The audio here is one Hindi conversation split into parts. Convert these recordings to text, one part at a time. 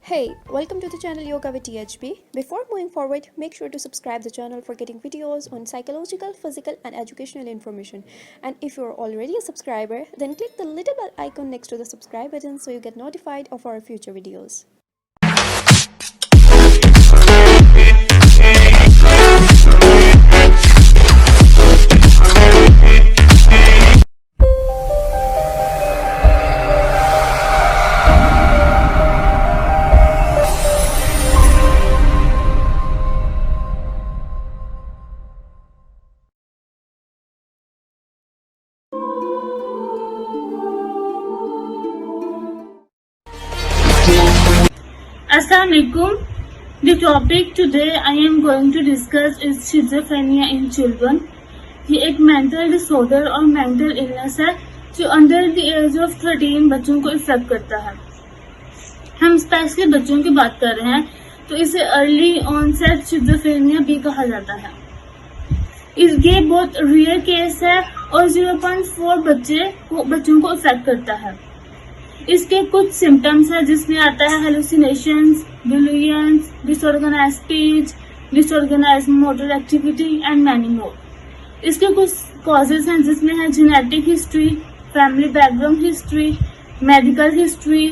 Hey, welcome to the channel Yoga with THB. Before moving forward, make sure to subscribe the channel for getting videos on psychological, physical and educational information. And if you're already a subscriber, then click the little bell icon next to the subscribe button so you get notified of our future videos. Assalamualaikum. The topic today I am going to discuss is schizophrenia in children. ये एक मेंटल डिसऑर्डर और मेंटल इलनेस है जो अंडर द एज ऑफ 13 बच्चों को इफेक्ट करता है। हम स्पेशली बच्चों की बात कर रहे हैं तो इसे अर्ली ऑनसेट schizophrenia भी कहा जाता है। ये बहुत रेयर केस है और 0.4 बच्चों को इफेक्ट करता है। इसके कुछ सिम्टम्स है जिसमें आता है hallucinations, delusions, disorganised speech, disorganised motor activity and many more. इसके कुछ कॉजेज हैं जिसमें है genetic history, family background history, medical history,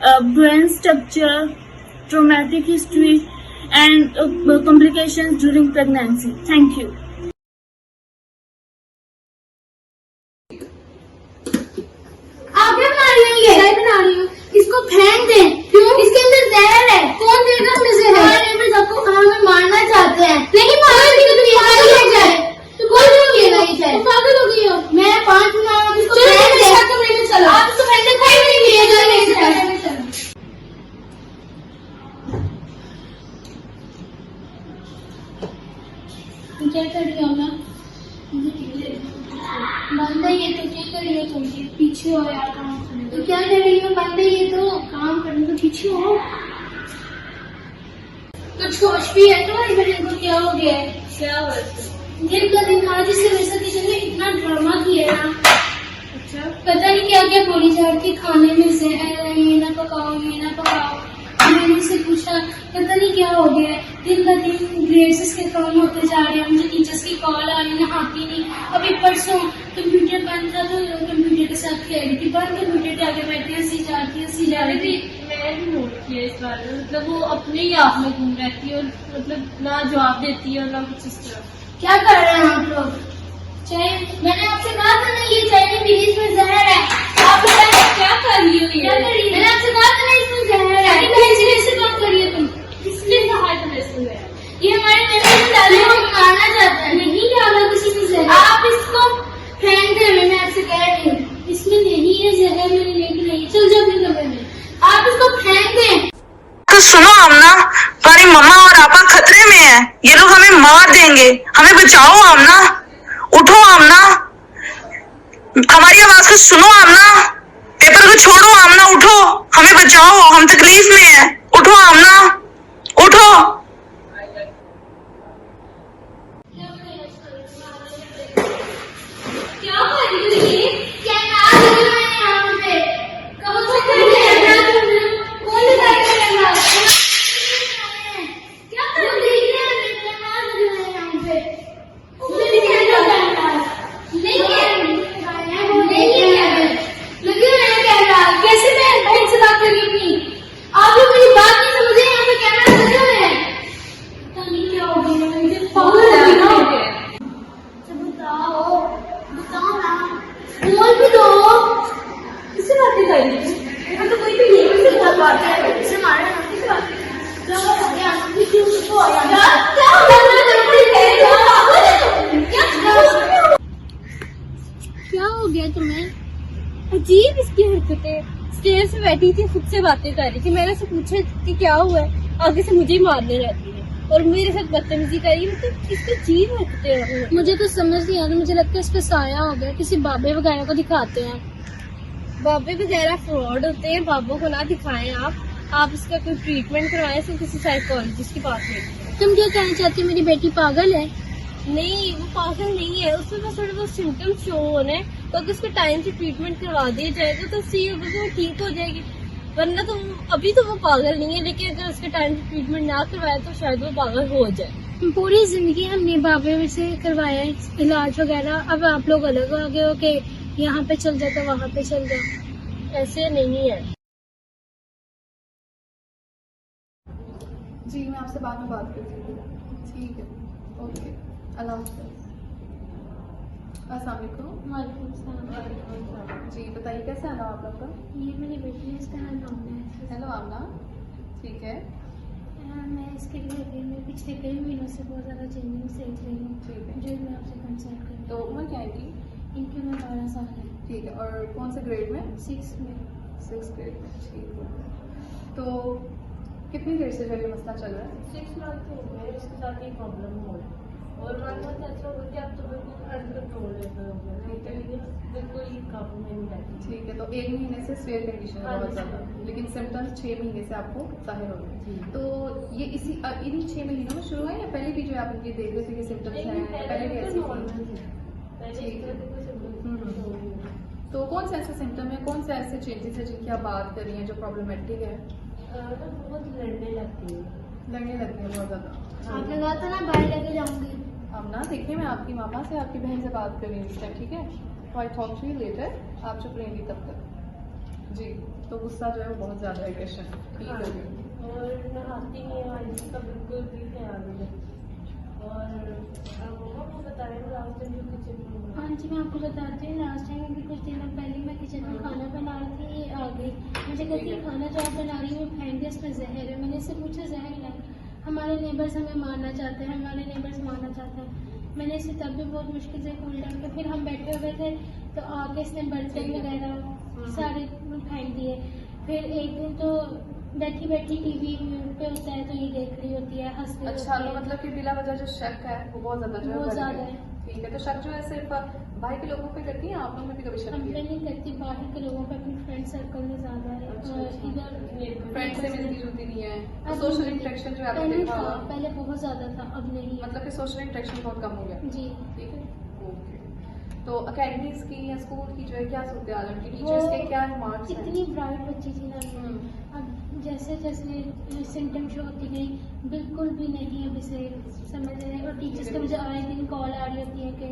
brain structure, traumatic history and complications during pregnancy. Thank you. इसको फेंक दे। क्यों? इसके अंदर जहर है। कौन देगा हमें जहर? पर सबको हमें मारना चाहते हैं। नहीं मारेंगे तो ये जाए। तो कोई नहीं लेगा ये जाए। पागल हो गई हो। मैं 5 मारूंगा इसको फेंक दे। चलो आप इसको फेंक दे। कोई नहीं लेगा नहीं चलो। क्या कर रही हो ना? बंद है ये तो। क्या कर रही हो तुम? पीछे हो यार। तो क्या कर रही हो? बंद है ये तो। काम करने तो पीछे हो। कुछ होश भी है तुम्हारी बहन को? क्या हो गया है? क्या हुआ? दिन का दिन आज इससे मेरे साथ किचन में इतना ड्रामा किया ना। अच्छा। पता नहीं क्या क्या बोली जा रही थी खाने में से। ये ना पकाओ, ये ना पकाओ। मैंने उससे पूछा पता नहीं क्या हो गया है। दिन ब दिन ग्रेड्स के कम होते जा रहे हैं। मुझे टीचर्स की कॉल आ रही है, आती नहीं। अभी परसों कंप्यूटर बंद था तो कंप्यूटर के साथ खेल रही थी। बंद कंप्यूटर के आगे बैठी हंसी जा रही थी। मैं भी नोट किया इस बारे में। मतलब वो अपने ही आप में घूम रहती है और मतलब ना जवाब देती है और ना कुछ इस तरह। क्या कर रहे हैं आप लोग? चाय मैंने आपसे कहा था ना ये चाय में पीली इसमें जहर है। आप क्या कर रही हो? क्या कर रही है? मैंने आपसे कहा था ना इसमें जहर है। कैसे बात कर रही हो तुम? किसने कहा है तुम्हें इसमें? ये हमारे मेरे दादी को मारना चाहता है। नहीं डाला किसी ने जहर। आप इसको फेंक दे। मैं आपसे कह रही हूँ इसमें नहीं है जहर। मैंने लेके नहीं। चल जाओ अपने कमरे में। आप इसको फेंक दें। तो सुनो आमना, तुम्हारी मम्मा और आपा खतरे में है। ये लोग हमें मार देंगे। हमें बचाओ आमना। उठो आमना, हमारी आवाज को सुनो आमना। पेपर को छोड़ो आमना। उठो, हमें बचाओ। हम तकलीफ में हैं। उठो आमना, उठो। क्या कर रही हो? ये क्या नाच रही हो यहाँ पे? कब से कर रही है? कौन लगा रहा है? क्या कर रही है? क्या नाच रही है यहाँ पे? मुझे नहीं कहना जानता। नहीं लगी है कैमरा। कैसे मैं बहन से बात कर रही हूँ? आप लोग मेरी बात नहीं समझे। यहाँ पे कैमरा लगा हुआ है। पता नहीं क्या हो गया। मुझे पागल हो गई ना। बताओ ना। बोल भी दो। किससे बातें कर रही है? यहाँ तो कोई भी नहीं। किससे बात कर रही है? किससे मारा है? किससे बात कर रही है? क्या हो गया? क्यों हो गया? क्या हो गया तुम्हें? अजीब इसकी हरकतें। स्टेज से बैठी थी, खुद से बातें कर रही थी। मैंने उससे पूछा कि क्या हुआ है, आगे से मुझे ही मारने रहती है और मेरे साथ बदतमीजी करी। मतलब इसकी अजीब हरकतें। मुझे तो समझ नहीं आता। मुझे लगता है इस पे साया हो गया। किसी बाबे वगैरह को दिखाते हैं। बाबे वगैरह फ्रॉड होते हैं। बाबों को ना दिखाएं आप इसका कोई ट्रीटमेंट करवाएं। सिर्फ किसी साइकोलॉजिस्ट के पास में। तुम क्या कहना चाहती हो? मेरी बेटी पागल है? नहीं, वो पागल नहीं है। उसमें बस थोड़े बहुत सिम्टम्स शो होने हैं तो अगर उसको टाइम से ट्रीटमेंट करवा दिया जाएगा तो सही होगा कि वो ठीक हो जाएगी। वरना तो अभी तो वो पागल नहीं है, लेकिन अगर उसके टाइम से ट्रीटमेंट ना करवाया तो शायद वो पागल हो जाए। पूरी जिंदगी हमने बाबे से करवाया है इलाज वगैरह, अब आप लोग अलग हो गए हो कि यहाँ पे चल जाता वहाँ पे चल जाओ। ऐसे नहीं है। जी मैं आपसे बाद में बात करती हूँ। ठीक है, ओके, अल्लाह हाफ़िज़। अस्सलाम वालेकुम। जी बताइए कैसा है नाम आप लोग का? ये मेरी बेटी है, इसका नाम है। हेलो आमना, ठीक है, मैं इसके लिए अभी मैं पिछले कई महीनों से बहुत ज़्यादा चेंजिंग देख रही हूँ, ठीक है। जो मैं आपसे कंसल्ट कर तो उम्र क्या है इनकी? इनकी उम्र 12 साल है, ठीक है, और कौन से ग्रेड में? 6 में। 6th ग्रेड में, ठीक है। तो कितनी देर से जो है ये मसला चल रहा है? 6 मंथ हो गए इसके साथ ये प्रॉब्लम हो रही है, और 1 मंथ ऐसा हो गया अब तो बिल्कुल अनकंट्रोल लेवल हो गया, नहीं तो ये बिल्कुल ही काबू में नहीं रहती। ठीक है, तो 1 महीने से स्वेयर कंडीशन है हाँ बहुत जी। ज़्यादा, लेकिन सिम्टम्स 6 महीने से आपको जाहिर हो रहे हैं। तो ये इन्हीं 6 महीनों में शुरू है या पहले भी जो है आप इनकी देख रहे थे कि सिम्टम्स हैं, पहले भी ऐसे थी? ठीक है। तो कौन से ऐसे सिम्टम है, कौन से ऐसे चेंजेस है जिनकी आप बात कर रही हैं जो प्रॉब्लमेटिक है? बहुत लड़ने लगती है। लगने लगती है बहुत ज़्यादा। आपने कहा था ना बाहर लेके जाऊंगी। अब ना देखिए, मैं आपकी मामा से आपकी बहन से बात कर रही हूँ इस टाइम, ठीक है? तो I talk to you later, आप चुप रहेंगी तब तक। जी, तो गुस्सा जो है वो बहुत ज़्यादा एग्रेशन ठीक हाँ। है। और नहाती नहीं है आंटी का बिल्कुल भी ख्याल नहीं। और मम्मा को बताया लास्ट टाइम जो किचन में हुआ। हाँ जी, मैं आपको बताती हूँ, लास्ट टाइम अभी कुछ दिनों पहले मैं किचन में खाना बना रही थी, ये आ गई। मुझे कहती है खाना जो आप बना रही हो फेंक दे, इसमें जहर है। मैंने इससे पूछा जहर नहीं, हमारे नेबर्स हमें मारना चाहते हैं, हमारे नेबर्स मारना चाहते हैं। मैंने इसे तब भी बहुत मुश्किल से कूल डाउन किया, फिर हम बैठे हुए थे तो आके इसने बर्तन वगैरह सारे फेंक दिए। फिर एक दिन तो बैठी बैठी टीवी पे होता है तो ये देख रही होती है, हंस रही अच्छा, होती तो है। मतलब कि बिला वजह जो शक है वो बहुत ज़्यादा जो है बहुत बढ़ ज़्यादा गया। है। ठीक है, तो शक जो है सिर्फ भाई के लोगों पे करती हैं, आप लोगों में भी कभी शक हम पे किया? नहीं करती, बाहर के लोगों पे, अपने फ्रेंड सर्कल में ज़्यादा है। अच्छा, और अच्छा। इधर फ्रेंड से मिलती जुलती नहीं है, तो अब सोशल नहीं। इंटरेक्शन जो है आपने पहले देखा था, होगा, पहले बहुत ज़्यादा था, अब नहीं है। मतलब कि सोशल इंटरेक्शन बहुत कम हो गया। जी, ठीक है, ओके। तो अकेडमीज की या स्कूल की जो है क्या सूरत हाल है, उनकी टीचर्स के क्या रिमार्क्स हैं? इतनी ब्राइट बच्ची थी ना, अब जैसे जैसे सिम्टम शो होती गई, बिल्कुल भी नहीं अब इसे समझ रहे। और टीचर्स का मुझे आए दिन कॉल आ रही होती है कि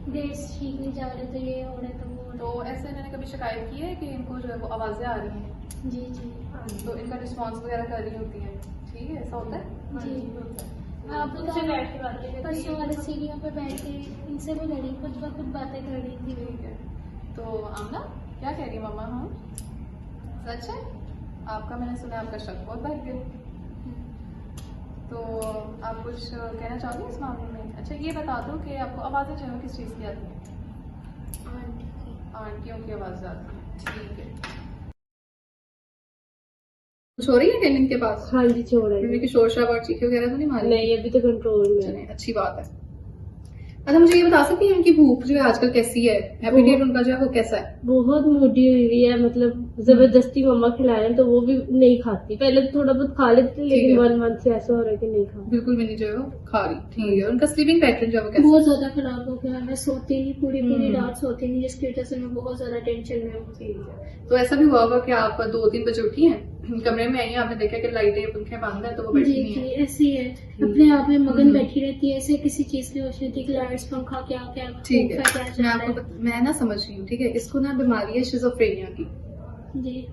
ग्रेड्स ठीक नहीं जा रहे, तो ये हो रहा है तो वो हो रहा तो ऐसे इन्होंने कभी शिकायत की है कि इनको जो है वो आवाज़ें आ रही हैं, है। जी जी तो इनका रिस्पॉन्स वगैरह कर रही होती हैं? ठीक है, ऐसा होता है? जी। आप उनसे बैठ के बातें करती परसों है। वाले सीढ़ियों पे बैठ के इनसे भी लड़ी, खुद ब खुद बातें कर रही थी। ठीक है, तो आमना क्या कह रही है मम्मा? हाँ सच है, आपका मैंने सुना आपका शक बहुत बढ़ गया, तो आप कुछ कहना चाहोगे इस मामले में? अच्छा ये बता दो कि आपको आवाज़ें जो है किस चीज़ की आती हैं? आंटियों की आवाज़ आती है, ठीक है। कुछ हो रही है कैनिन के पास? हाँ जी, छोड़ रही उन्होंने की शोर शराबा और चीखें वगैरह तो नहीं मारी? नहीं, अभी तो कंट्रोल में है। चलिए, अच्छी बात है। अच्छा मुझे ये बता सकती हैं उनकी भूख जो है आजकल कैसी है, एपेटाइट उनका जो है वो कैसा है? बहुत मूडी हुई है, मतलब जबरदस्ती मम्मा खिलाए तो वो भी नहीं खाती। पहले तो थोड़ा बहुत खा लेती थी, ठीक लेकिन है। 1 मंथ से ऐसा हो रहा है कि नहीं खा। बिल्कुल भी नहीं जो है वो खा रही, ठीक है। उनका स्लीपिंग पैटर्न जो है वो कैसा बहुत ज्यादा खराब हो गया, मैं सोती नहीं, पूरी पूरी रात सोती नहीं, जिसकी वजह से मैं बहुत ज्यादा टेंशन में हूँ। है? तो ऐसा भी हुआ होगा कि आप 2-3 बजे उठी हैं, कमरे में आई हैं, आपने देखा कि लाइटें पंखे बंद है तो वो बैठी जी नहीं जी, है? ऐसी है, अपने आप में मगन बैठी रहती है, ऐसे किसी चीज की होश नहीं थी कि लाइट्स पंखा क्या क्या ठीक है, क्या चल मैं रहा आपको है। मैं ना समझ रही हूँ, ठीक है। इसको ना बीमारी है शिज़ोफ्रेनिया की। जी,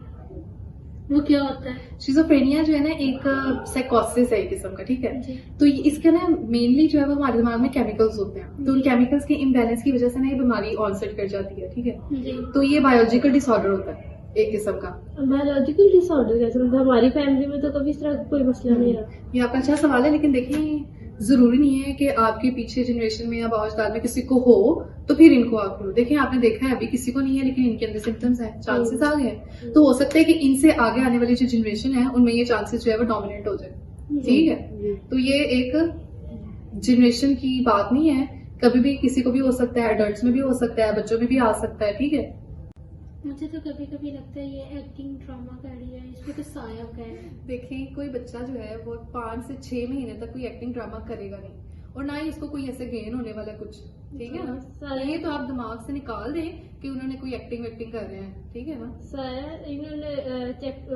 वो क्या होता है? शिज़ोफ्रेनिया जो है ना एक साइकोसिस है एक किस्म का, ठीक है। जी तो इसका ना मेनली जो है वो हमारे दिमाग में केमिकल्स होते हैं, तो उन केमिकल्स के इम्बैलेंस की वजह से ना ये बीमारी ऑनसेट कर जाती है, ठीक है। जी, तो ये बायोलॉजिकल डिसऑर्डर होता है एक किस्म का। बायोलॉजिकल डिसऑर्डर कैसे, मतलब हमारी फैमिली में तो कभी इस तरह का कोई मसला नहीं रहा। ये आपका अच्छा सवाल है, लेकिन देखिए जरूरी नहीं है कि आपके पीछे जनरेशन में या बावजदाद में किसी को हो तो फिर इनको आप लो। देखिए आपने देखा है अभी किसी को नहीं है लेकिन इनके अंदर सिम्टम्स हैं, चांसेस आ गए हैं, तो हो सकता है कि इनसे आगे आने वाली जो जनरेशन है उनमें ये चांसेस जो है वो डोमिनेट हो जाए, ठीक है। तो ये एक जनरेशन की बात नहीं है, कभी भी किसी को भी हो सकता है, एडल्ट्स में भी हो सकता है, बच्चों में भी आ सकता है, ठीक है। मुझे तो कभी कभी लगता है ये एक्टिंग ड्रामा कर रही है, इसमें तो सहायक है। देखिए कोई बच्चा जो है वो 5 से 6 महीने तक कोई एक्टिंग ड्रामा करेगा नहीं, और ना ही उसको कोई ऐसे गेन होने वाला कुछ, ठीक है ना। सारा- ये तो आप दिमाग से निकाल दें कि उन्होंने कोई एक्टिंग वेक्टिंग कर रहे हैं, ठीक है ना। सारा इन्होंने चेक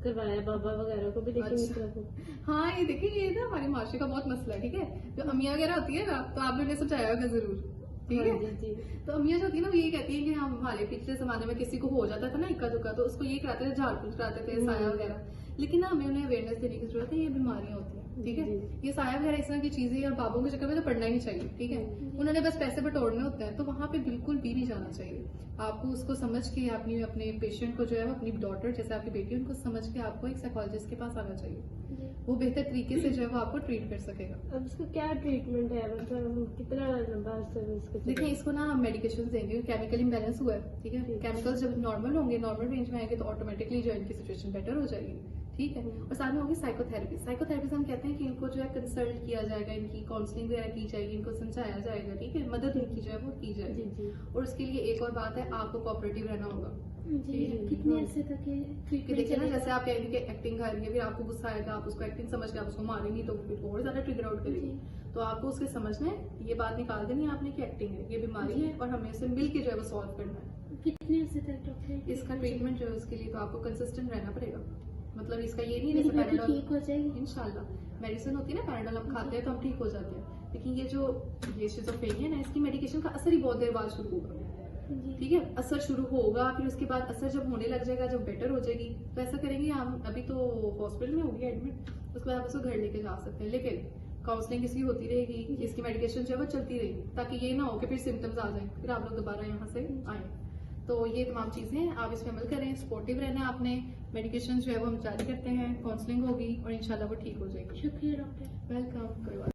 करवाया बाबा वगैरह को भी, लेकिन अच्छा। इस तरह से हाँ ये देखिए, ये ना हमारे माशरे का बहुत मसला है, ठीक है। जो अमिया वगैरह होती है ना, तो आपने उन्हें समझाया होगा जरूर, ठीक हाँ है। जी जी। तो अमिया जो होती है ना, वो ये कहती है कि हम हमारे पिछले जमाने में किसी को हो जाता था ना इक्का दुक्का, तो उसको ये कराते थे, झाड़ फूक कराते थे, साया वगैरह। लेकिन ना हमें उन्हें अवेयरनेस देने की जरूरत है, ये बीमारियां होती हैं, ठीक है। ये साया वगैरह इस तरह की चीजें और बाबों के चक्कर में तो पढ़ना ही नहीं चाहिए, ठीक है। उन्होंने बस पैसे बटोरने होते हैं, तो वहां पे बिल्कुल भी नहीं जाना चाहिए। आपको उसको समझ के अपने पेशेंट को जो है वो अपनी डॉटर जैसे आपकी बेटी, उनको समझ के आपको एक साइकोलॉजिस्ट के पास आना चाहिए। वो बेहतर तरीके से जो है वो आपको ट्रीट कर सकेगा। अब इसका क्या ट्रीटमेंट है, मतलब कितना लंबा अर्सा इसको देखिए, इसको ना हम मेडिकेशन देंगे, केमिकल इम्बैलेंस हुआ है, ठीक है। केमिकल्स जब नॉर्मल होंगे, नॉर्मल रेंज में आएंगे, तो ऑटोमेटिकली जो है इनकी सिचुएशन बेटर हो जाएगी, ठीक है। और साथ में होगी साइकोथेरेपी। साइकोथेरेपी से हम कहते हैं कि इनको जो है कंसल्ट किया जाएगा, इनकी काउंसलिंग वगैरह की जाएगी, इनको समझाया जाएगा, ठीक है। मदद इनकी जो है वो की जाएगी। जी। और उसके लिए एक और बात है, आपको कोऑपरेटिव रहना होगा। जी। कितने अरसे तक ये कि ट्रीटमेंट देखिए ना, जैसे आप कहेंगे कि एक्टिंग करेंगे, फिर आपको गुस्सा आएगा, आप उसको एक्टिंग समझ के आप उसको मारेंगी, तो फिर और ज्यादा ट्रिगर आउट करेगी। तो आपको उसके समझना है, ये बात निकाल देनी है आपने कि एक्टिंग है, ये बीमारी है, और हमें उसे मिल के जो है वो सॉल्व करना है। कितने अरसे तक डॉक्टर इसका ट्रीटमेंट जो है उसके लिए तो आपको कंसिस्टेंट रहना पड़ेगा। मतलब इसका ये नहीं है मेरी जैसे बेटी पैराडॉल, ठीक हो जाएगी? इंशाल्लाह। मेडिसिन होती है ना, पैराडॉल हम खाते हैं तो हम ठीक हो जाते हैं, लेकिन ये शिज़ोफ्रेनिया है ना, इसकी मेडिकेशन का असर ही बहुत देर बाद शुरू होगा, ठीक है। असर शुरू होगा, फिर उसके बाद असर जब होने लग जाएगा, जब बेटर हो जाएगी, तो ऐसा करेंगे हम, अभी तो हॉस्पिटल में होगी एडमिट, उसके बाद आप उसको घर लेके जा सकते हैं, लेकिन काउंसलिंग इसकी होती रहेगी, इसकी मेडिकेशन जो है वो चलती रहेगी, ताकि ये ना हो कि फिर सिम्टम्स आ जाए, फिर आप लोग दोबारा यहाँ से आए। तो ये तमाम चीजें हैं, आप इसमें अमल करें, सपोर्टिव रहना है आपने। मेडिकेशन जो है वो हम जारी करते हैं, काउंसलिंग होगी और इंशाल्लाह वो ठीक हो जाएगी। शुक्रिया डॉक्टर। वेलकम, कोई बात